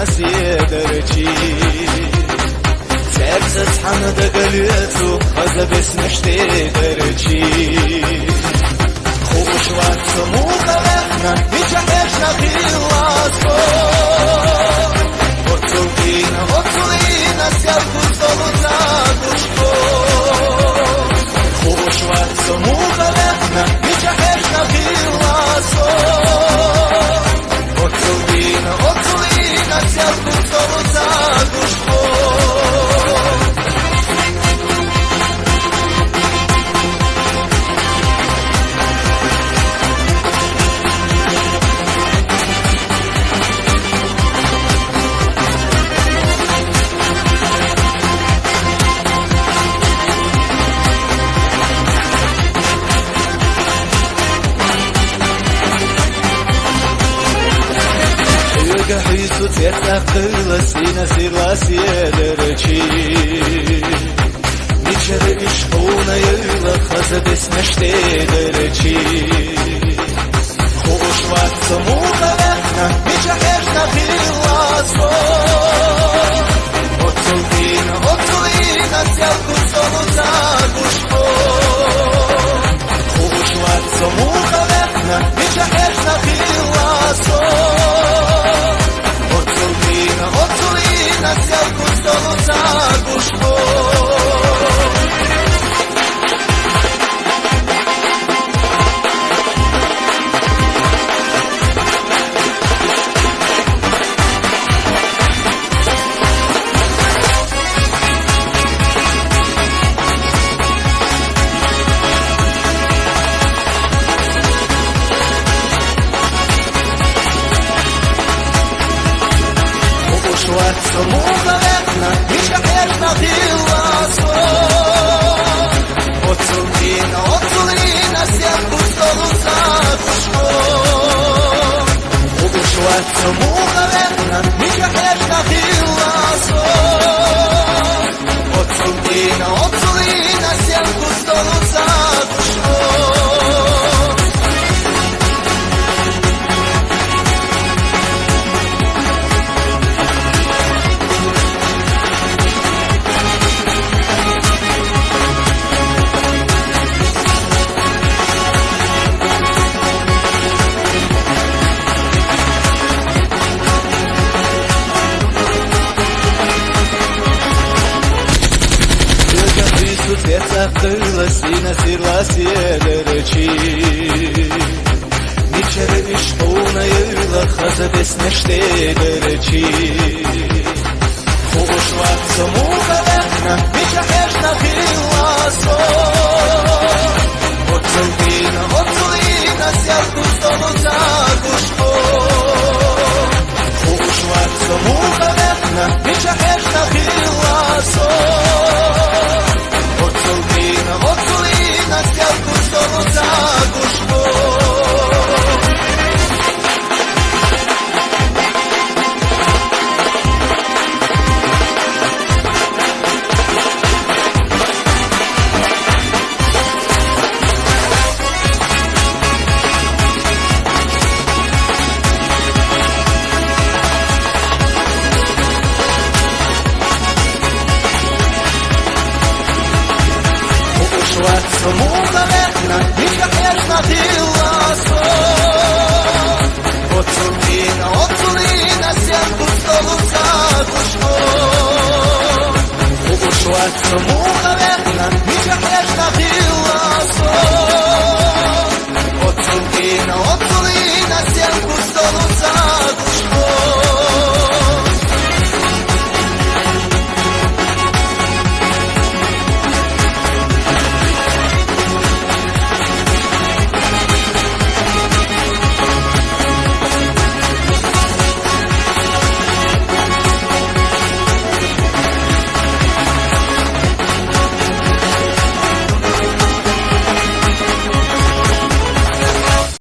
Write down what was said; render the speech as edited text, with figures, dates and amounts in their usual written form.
siederci Serce zhan da galietu Haza bes nashtiderci Khush vaqt muqarna Bichaheshna bilasko Otulina Sjalku stolu zaduško Khush vaqt muqarna Bichaheshna bilasko Otulina Sjalku stolu zaduško Hisu tjetaqila sina sirla siederci Ničere ishquna yila khaza besnashtiderci Khush vaqt muqarna Bichaheshna bilasko Otulina Sjalku stolu zaduško Khush vaqt muqarna Bichaheshna bilasko Otulina Sjalku stolu zaduško Muqarna Bichaheshna bilasko Otulina Sjalku stolu zaduško Khush vaqt muqarna Bichaheshna bilasko Otulina Sjalku stolu zaduško Tjetaqila sina sirla siederci Ničere ishquna yila khaza besnashtiderci Khush vaqt muqarna Bichaheshna bilasko Otulina Sjalku stolu zaduško Khush vaqt muqarna Bichaheshna bilasko Otulina Sjalku stolu zaduško Muqarna Bichaheshna bilasko Otulina Sjalku stolu zaduško Khush vaqt muqarna Bichaheshna bilasko Otulina Sjalku stolu zaduško